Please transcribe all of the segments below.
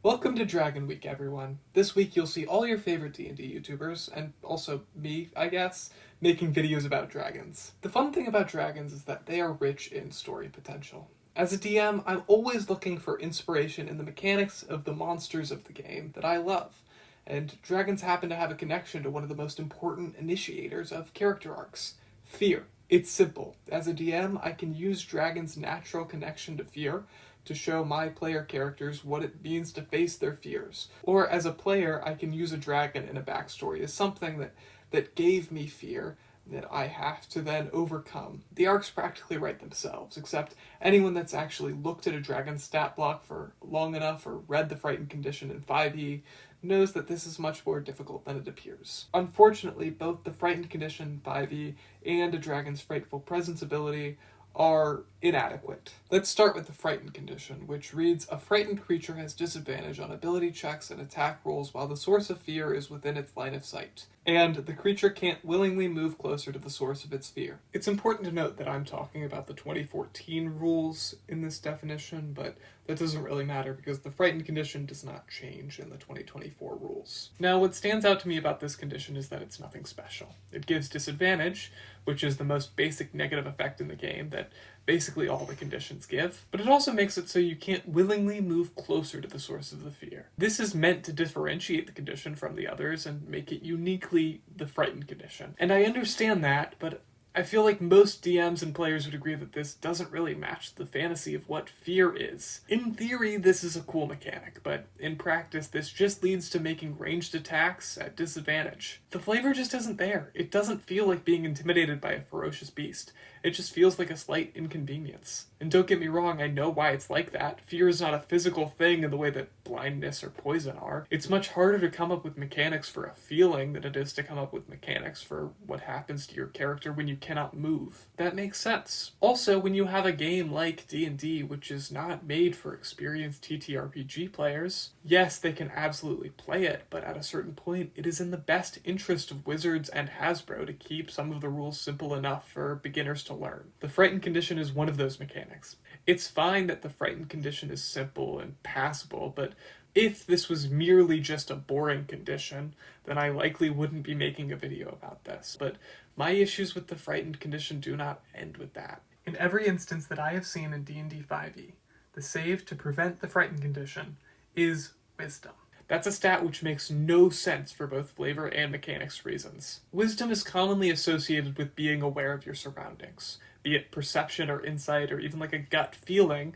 Welcome to Dragon Week, everyone. This week you'll see all your favorite D&D YouTubers, and also me, I guess, making videos about dragons. The fun thing about dragons is that they are rich in story potential. As a DM, I'm always looking for inspiration in the mechanics of the monsters of the game that I love, and dragons happen to have a connection to one of the most important initiators of character arcs, fear. It's simple. As a DM, I can use dragons' natural connection to fear to show my player characters what it means to face their fears. Or as a player, I can use a dragon in a backstory as something that gave me fear that I have to then overcome. The arcs practically write themselves, except anyone that's actually looked at a dragon stat block for long enough or read the Frightened Condition in 5e knows that this is much more difficult than it appears. Unfortunately, both the Frightened Condition 5e and a dragon's Frightful Presence ability are inadequate. Let's start with the Frightened Condition, which reads, a frightened creature has disadvantage on ability checks and attack rolls while the source of fear is within its line of sight, and the creature can't willingly move closer to the source of its fear. It's important to note that I'm talking about the 2014 rules in this definition, but that doesn't really matter because the Frightened Condition does not change in the 2024 rules. Now, what stands out to me about this condition is that it's nothing special. It gives disadvantage, which is the most basic negative effect in the game that basically all the conditions give, but it also makes it so you can't willingly move closer to the source of the fear. This is meant to differentiate the condition from the others and make it uniquely the Frightened Condition. And I understand that, but I feel like most DMs and players would agree that this doesn't really match the fantasy of what fear is. In theory, this is a cool mechanic, but in practice, this just leads to making ranged attacks at disadvantage. The flavor just isn't there. It doesn't feel like being intimidated by a ferocious beast. It just feels like a slight inconvenience. And don't get me wrong, I know why it's like that. Fear is not a physical thing in the way that blindness or poison are. It's much harder to come up with mechanics for a feeling than it is to come up with mechanics for what happens to your character when you cannot move. That makes sense. Also, when you have a game like D&D, which is not made for experienced TTRPG players, yes, they can absolutely play it, but at a certain point, it is in the best interest of Wizards and Hasbro to keep some of the rules simple enough for beginners to learn. The Frightened Condition is one of those mechanics. It's fine that the Frightened Condition is simple and passable, but if this was merely just a boring condition, then I likely wouldn't be making a video about this. But my issues with the Frightened Condition do not end with that. In every instance that I have seen in D&D 5e, the save to prevent the Frightened Condition is Wisdom. That's a stat which makes no sense for both flavor and mechanics reasons. Wisdom is commonly associated with being aware of your surroundings, be it perception or insight or even like a gut feeling.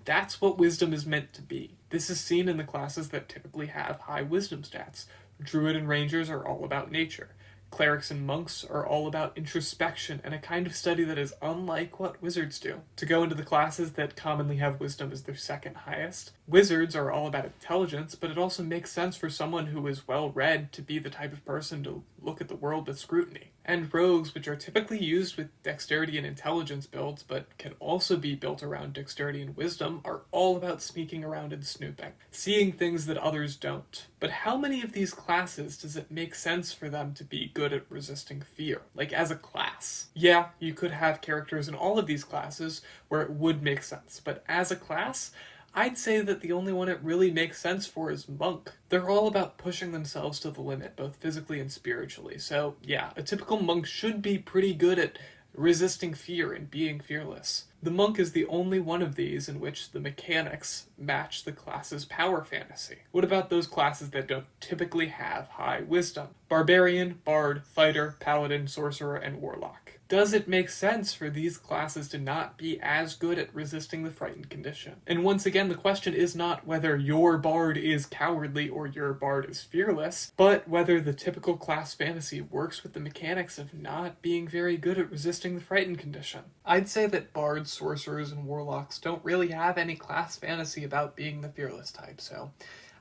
That's what wisdom is meant to be. This is seen in the classes that typically have high wisdom stats. Druid and rangers are all about nature. Clerics and monks are all about introspection and a kind of study that is unlike what wizards do. To go into the classes that commonly have wisdom as their second highest, wizards are all about intelligence, but it also makes sense for someone who is well read to be the type of person to look at the world with scrutiny. And rogues, which are typically used with dexterity and intelligence builds, but can also be built around dexterity and wisdom, are all about sneaking around and snooping, seeing things that others don't. But how many of these classes does it make sense for them to be good at resisting fear? Like as a class. Yeah, you could have characters in all of these classes where it would make sense, but as a class, I'd say that the only one it really makes sense for is Monk. They're all about pushing themselves to the limit, both physically and spiritually. So yeah, a typical monk should be pretty good at resisting fear and being fearless. The monk is the only one of these in which the mechanics match the class's power fantasy. What about those classes that don't typically have high wisdom? Barbarian, bard, fighter, paladin, sorcerer, and warlock. Does it make sense for these classes to not be as good at resisting the Frightened Condition? And once again, the question is not whether your bard is cowardly or your bard is fearless, but whether the typical class fantasy works with the mechanics of not being very good at resisting the Frightened Condition. I'd say that bards, sorcerers, and warlocks don't really have any class fantasy about being the fearless type, so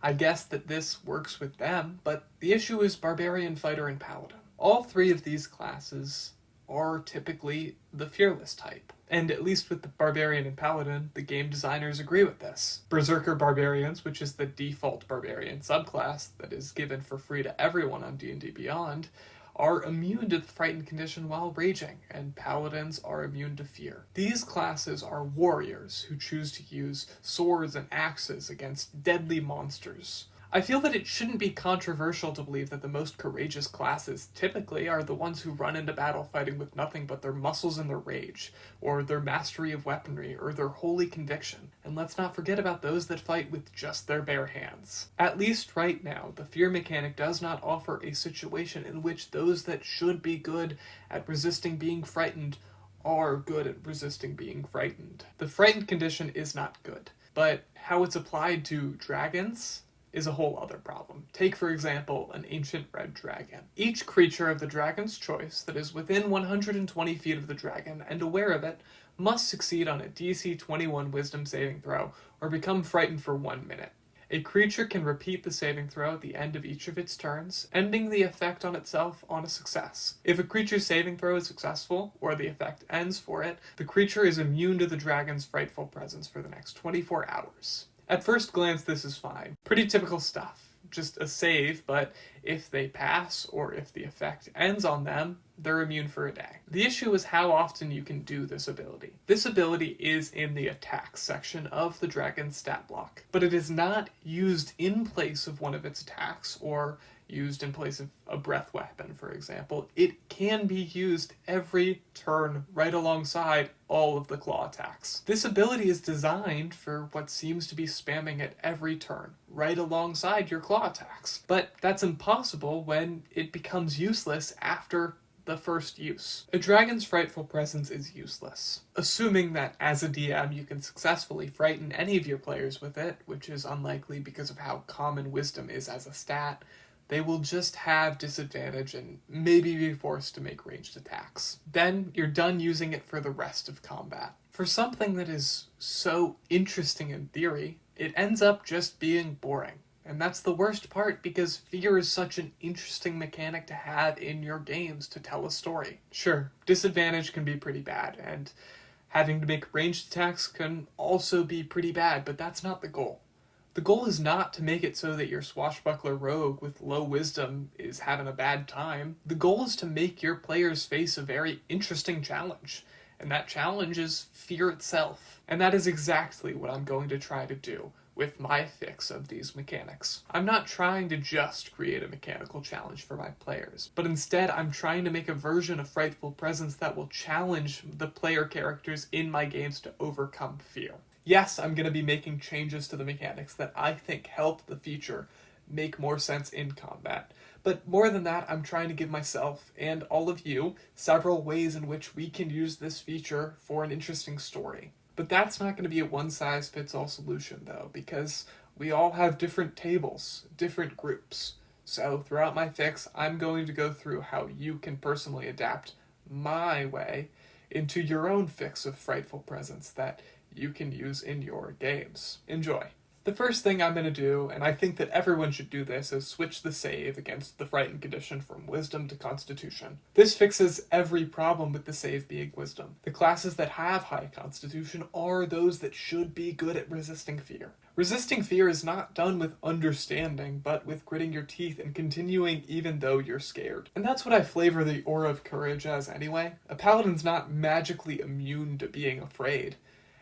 I guess that this works with them, but the issue is barbarian, fighter, and paladin. All three of these classes are typically the fearless type. And at least with the Barbarian and Paladin, the game designers agree with this. Berserker Barbarians, which is the default Barbarian subclass that is given for free to everyone on D&D Beyond, are immune to the frightened condition while raging, and paladins are immune to fear. These classes are warriors who choose to use swords and axes against deadly monsters. I feel that it shouldn't be controversial to believe that the most courageous classes typically are the ones who run into battle fighting with nothing but their muscles and their rage, or their mastery of weaponry, or their holy conviction. And let's not forget about those that fight with just their bare hands. At least right now, the fear mechanic does not offer a situation in which those that should be good at resisting being frightened are good at resisting being frightened. The frightened condition is not good, but how it's applied to dragons is a whole other problem. Take, for example, an ancient red dragon. Each creature of the dragon's choice that is within 120 feet of the dragon and aware of it must succeed on a DC 21 wisdom saving throw or become frightened for 1 minute. A creature can repeat the saving throw at the end of each of its turns, ending the effect on itself on a success. If a creature's saving throw is successful, or the effect ends for it, the creature is immune to the dragon's Frightful Presence for the next 24 hours. At first glance, this is fine. Pretty typical stuff. Just a save, but if they pass, or if the effect ends on them, they're immune for a day. The issue is how often you can do this ability. This ability is in the attacks section of the dragon's stat block, but it is not used in place of one of its attacks, or used in place of a breath weapon, for example. It can be used every turn right alongside all of the claw attacks. This ability is designed for what seems to be spamming at every turn, right alongside your claw attacks. But that's impossible when it becomes useless after the first use. A dragon's Frightful Presence is useless, assuming that as a DM you can successfully frighten any of your players with it, which is unlikely because of how common wisdom is as a stat. They will just have disadvantage and maybe be forced to make ranged attacks. Then you're done using it for the rest of combat. For something that is so interesting in theory, it ends up just being boring. And that's the worst part because fear is such an interesting mechanic to have in your games to tell a story. Sure, disadvantage can be pretty bad, and having to make ranged attacks can also be pretty bad, but that's not the goal. The goal is not to make it so that your swashbuckler rogue with low wisdom is having a bad time. The goal is to make your players face a very interesting challenge, and that challenge is fear itself. And that is exactly what I'm going to try to do with my fix of these mechanics. I'm not trying to just create a mechanical challenge for my players, but instead I'm trying to make a version of Frightful Presence that will challenge the player characters in my games to overcome fear. Yes, I'm going to be making changes to the mechanics that I think help the feature make more sense in combat. But more than that, I'm trying to give myself, and all of you, several ways in which we can use this feature for an interesting story. But that's not going to be a one-size-fits-all solution, though, because we all have different tables, different groups. So throughout my fix, I'm going to go through how you can personally adapt my way into your own fix of Frightful Presence that you can use in your games. Enjoy. The first thing I'm going to do, and I think that everyone should do this, is switch the save against the frightened condition from Wisdom to Constitution. This fixes every problem with the save being Wisdom. The classes that have high Constitution are those that should be good at resisting fear. Resisting fear is not done with understanding, but with gritting your teeth and continuing even though you're scared. And that's what I flavor the Aura of Courage as anyway. A paladin's not magically immune to being afraid.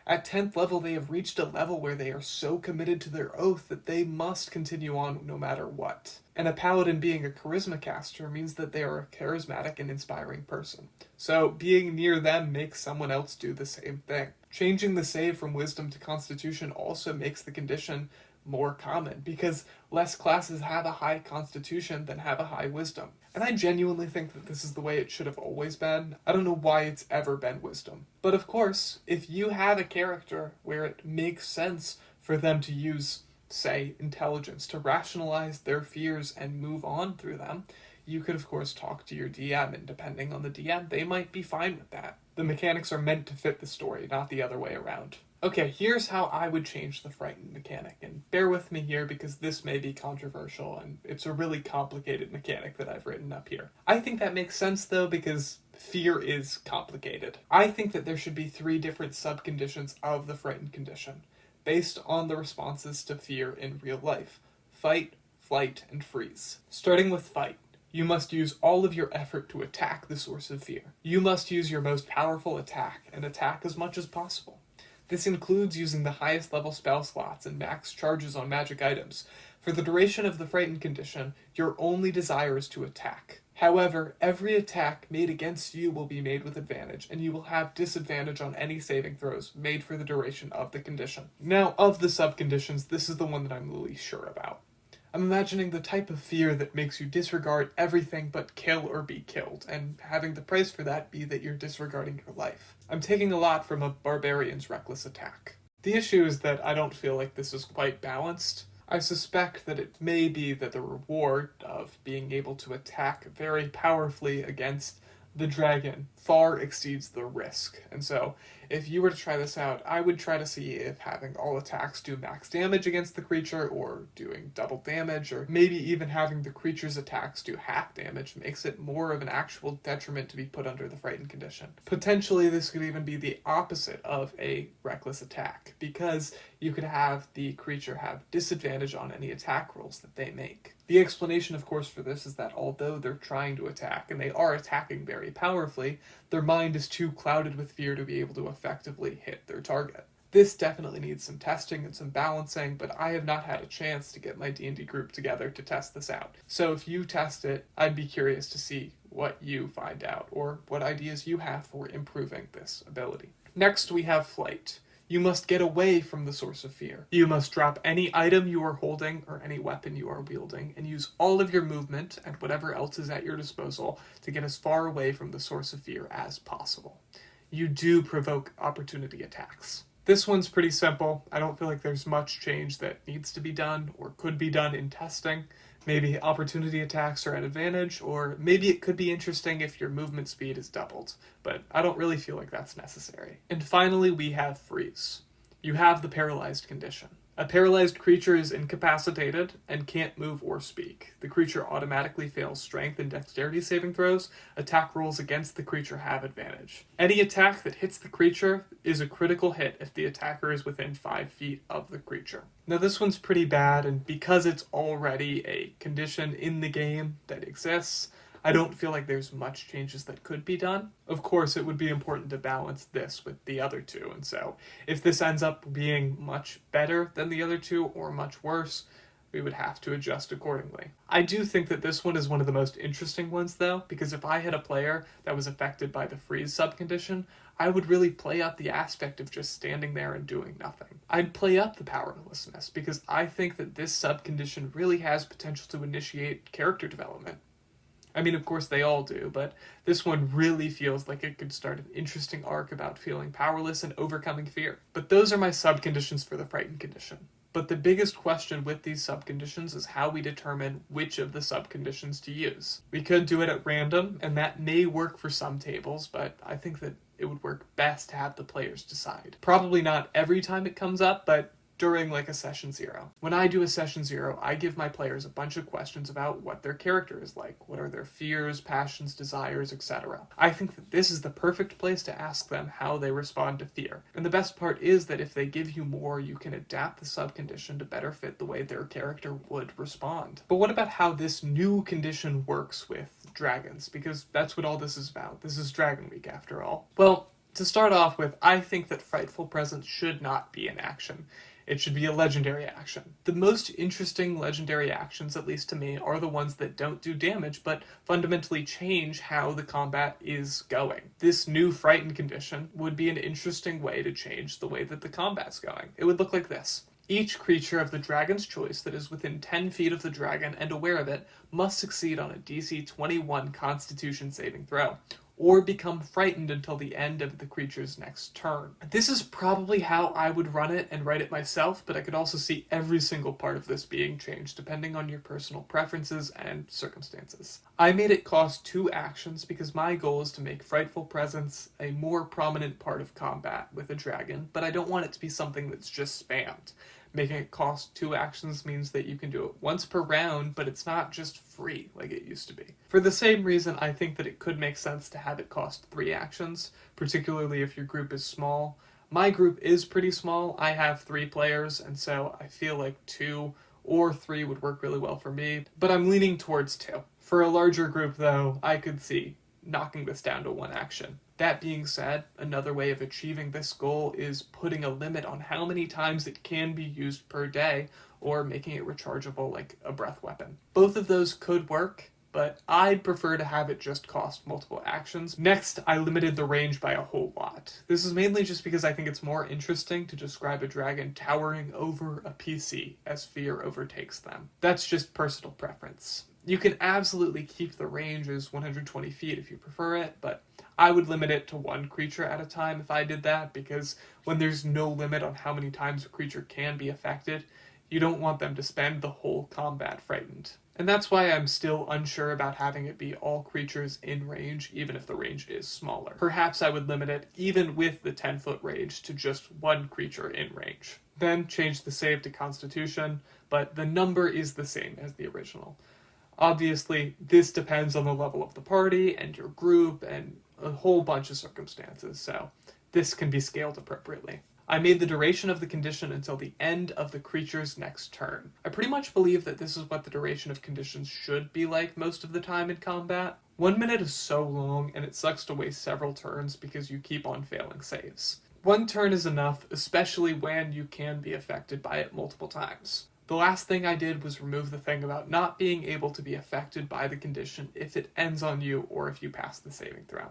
At 10th level, they have reached a level where they are so committed to their oath that they must continue on no matter what. And a paladin being a charisma caster means that they are a charismatic and inspiring person. So being near them makes someone else do the same thing. Changing the save from Wisdom to Constitution also makes the condition more common, because less classes have a high Constitution than have a high Wisdom. And I genuinely think that this is the way it should have always been. I don't know why it's ever been Wisdom. But of course, if you have a character where it makes sense for them to use, say, intelligence to rationalize their fears and move on through them, you could of course talk to your DM, and depending on the DM, they might be fine with that. The mechanics are meant to fit the story, not the other way around. Okay, here's how I would change the frightened mechanic, and bear with me here because this may be controversial and it's a really complicated mechanic that I've written up here. I think that makes sense though because fear is complicated. I think that there should be 3 different subconditions of the frightened condition, based on the responses to fear in real life: fight, flight, and freeze. Starting with fight. You must use all of your effort to attack the source of fear. You must use your most powerful attack, and attack as much as possible. This includes using the highest level spell slots and max charges on magic items. For the duration of the frightened condition, your only desire is to attack. However, every attack made against you will be made with advantage, and you will have disadvantage on any saving throws made for the duration of the condition. Now, of the subconditions, this is the one that I'm the least sure about. I'm imagining the type of fear that makes you disregard everything but kill or be killed, and having the price for that be that you're disregarding your life. I'm taking a lot from a barbarian's reckless attack. The issue is that I don't feel like this is quite balanced. I suspect that it may be that the reward of being able to attack very powerfully against the dragon far exceeds the risk. And so, if you were to try this out, I would try to see if having all attacks do max damage against the creature, or doing double damage, or maybe even having the creature's attacks do half damage makes it more of an actual detriment to be put under the frightened condition. Potentially, this could even be the opposite of a reckless attack, because you could have the creature have disadvantage on any attack rolls that they make. The explanation, of course, for this is that although they're trying to attack, and they are attacking very powerfully, their mind is too clouded with fear to be able to effectively hit their target. This definitely needs some testing and some balancing, but I have not had a chance to get my D&D group together to test this out. So if you test it, I'd be curious to see what you find out, or what ideas you have for improving this ability. Next, we have flight. You must get away from the source of fear. You must drop any item you are holding or any weapon you are wielding and use all of your movement and whatever else is at your disposal to get as far away from the source of fear as possible. You do provoke opportunity attacks. This one's pretty simple. I don't feel like there's much change that needs to be done or could be done in testing. Maybe opportunity attacks are an advantage, or maybe it could be interesting if your movement speed is doubled, but I don't really feel like that's necessary. And finally, we have freeze. You have the paralyzed condition. A paralyzed creature is incapacitated and can't move or speak. The creature automatically fails strength and dexterity saving throws. Attack rolls against the creature have advantage. Any attack that hits the creature is a critical hit if the attacker is within 5 feet of the creature. Now this one's pretty bad, and because it's already a condition in the game that exists, I don't feel like there's much changes that could be done. Of course, it would be important to balance this with the other two, and so if this ends up being much better than the other two or much worse, we would have to adjust accordingly. I do think that this one is one of the most interesting ones, though, because if I had a player that was affected by the freeze subcondition, I would really play up the aspect of just standing there and doing nothing. I'd play up the powerlessness, because I think that this subcondition really has potential to initiate character development. I mean, of course they all do, but this one really feels like it could start an interesting arc about feeling powerless and overcoming fear. But those are my subconditions for the frightened condition. But the biggest question with these subconditions is how we determine which of the subconditions to use. We could do it at random, and that may work for some tables, but I think that it would work best to have the players decide. Probably not every time it comes up, but during like a session 0. When I do a session 0, I give my players a bunch of questions about what their character is like, what are their fears, passions, desires, etc. I think that this is the perfect place to ask them how they respond to fear. And the best part is that if they give you more, you can adapt the subcondition to better fit the way their character would respond. But what about how this new condition works with dragons? Because that's what all this is about. This is Dragon Week after all. Well, to start off with, I think that Frightful Presence should not be an action. It should be a legendary action. The most interesting legendary actions, at least to me, are the ones that don't do damage, but fundamentally change how the combat is going. This new frightened condition would be an interesting way to change the way that the combat's going. It would look like this. Each creature of the dragon's choice that is within 10 feet of the dragon and aware of it must succeed on a DC 21 Constitution saving throw, or become frightened until the end of the creature's next turn. This is probably how I would run it and write it myself, but I could also see every single part of this being changed depending on your personal preferences and circumstances. I made it cost 2 actions because my goal is to make Frightful Presence a more prominent part of combat with a dragon, but I don't want it to be something that's just spammed. Making it cost 2 actions means that you can do it once per round, but it's not just free like it used to be. For the same reason, I think that it could make sense to have it cost 3 actions, particularly if your group is small. My group is pretty small. I have 3 players, and so I feel like 2 or 3 would work really well for me, but I'm leaning towards 2. For a larger group, though, I could see knocking this down to 1 action. That being said, another way of achieving this goal is putting a limit on how many times it can be used per day, or making it rechargeable like a breath weapon. Both of those could work, but I'd prefer to have it just cost multiple actions. Next, I limited the range by a whole lot. This is mainly just because I think it's more interesting to describe a dragon towering over a PC as fear overtakes them. That's just personal preference. You can absolutely keep the range as 120 feet if you prefer it, but I would limit it to 1 creature at a time if I did that, because when there's no limit on how many times a creature can be affected, you don't want them to spend the whole combat frightened. And that's why I'm still unsure about having it be all creatures in range, even if the range is smaller. Perhaps I would limit it, even with the 10-foot range, to just 1 creature in range. Then change the save to Constitution, but the number is the same as the original. Obviously, this depends on the level of the party and your group and a whole bunch of circumstances, so this can be scaled appropriately. I made the duration of the condition until the end of the creature's next turn. I pretty much believe that this is what the duration of conditions should be like most of the time in combat. 1 minute is so long, and it sucks to waste several turns because you keep on failing saves. 1 turn is enough, especially when you can be affected by it multiple times. The last thing I did was remove the thing about not being able to be affected by the condition if it ends on you or if you pass the saving throw.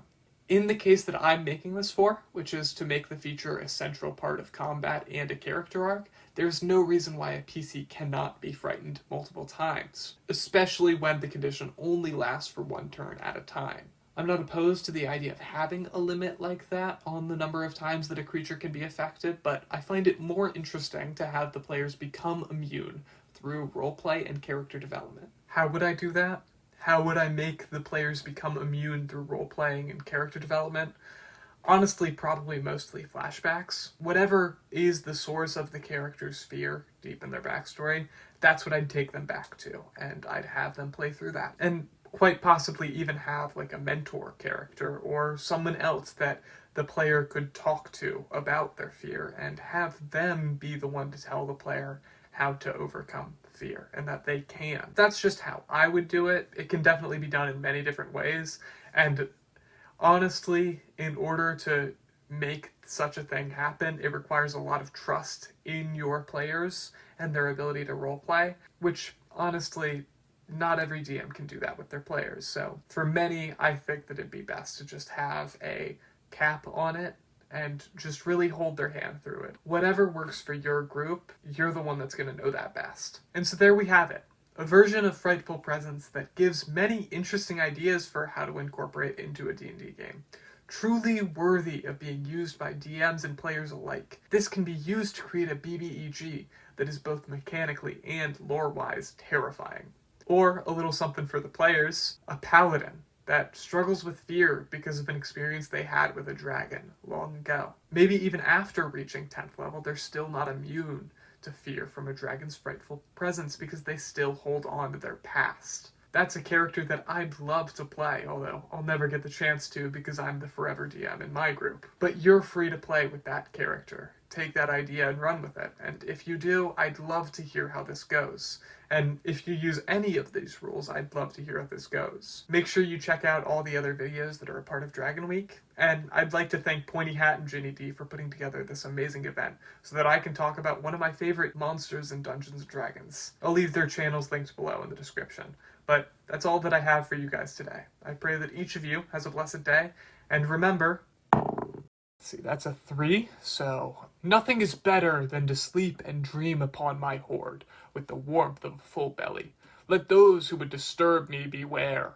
In the case that I'm making this for, which is to make the feature a central part of combat and a character arc, there's no reason why a PC cannot be frightened multiple times, especially when the condition only lasts for 1 turn at a time. I'm not opposed to the idea of having a limit like that on the number of times that a creature can be affected, but I find it more interesting to have the players become immune through roleplay and character development. How would I do that? How would I make the players become immune through role-playing and character development? Honestly, probably mostly flashbacks. Whatever is the source of the character's fear deep in their backstory, that's what I'd take them back to, and I'd have them play through that. And quite possibly even have like a mentor character or someone else that the player could talk to about their fear and have them be the one to tell the player how to overcome fear and that they can. That's just how I would do it. It can definitely be done in many different ways, and honestly, in order to make such a thing happen, it requires a lot of trust in your players and their ability to roleplay, which honestly, not every DM can do that with their players. So for many, I think that it'd be best to just have a cap on it and just really hold their hand through it. Whatever works for your group, you're the one that's going to know that best. And so there we have it. A version of Frightful Presence that gives many interesting ideas for how to incorporate into a D&D game. Truly worthy of being used by DMs and players alike. This can be used to create a BBEG that is both mechanically and lore-wise terrifying. Or a little something for the players, a paladin that struggles with fear because of an experience they had with a dragon long ago. Maybe even after reaching 10th level, they're still not immune to fear from a dragon's frightful presence because they still hold on to their past. That's a character that I'd love to play, although I'll never get the chance to because I'm the forever DM in my group. But you're free to play with that character. Take that idea and run with it. And if you do, I'd love to hear how this goes. And if you use any of these rules, I'd love to hear how this goes. Make sure you check out all the other videos that are a part of Dragon Week. And I'd like to thank Pointy Hat and Ginny D for putting together this amazing event so that I can talk about one of my favorite monsters in Dungeons & Dragons. I'll leave their channels linked below in the description. But that's all that I have for you guys today. I pray that each of you has a blessed day. And remember, see, that's a 3, so nothing is better than to sleep and dream upon my hoard with the warmth of a full belly. Let those who would disturb me beware.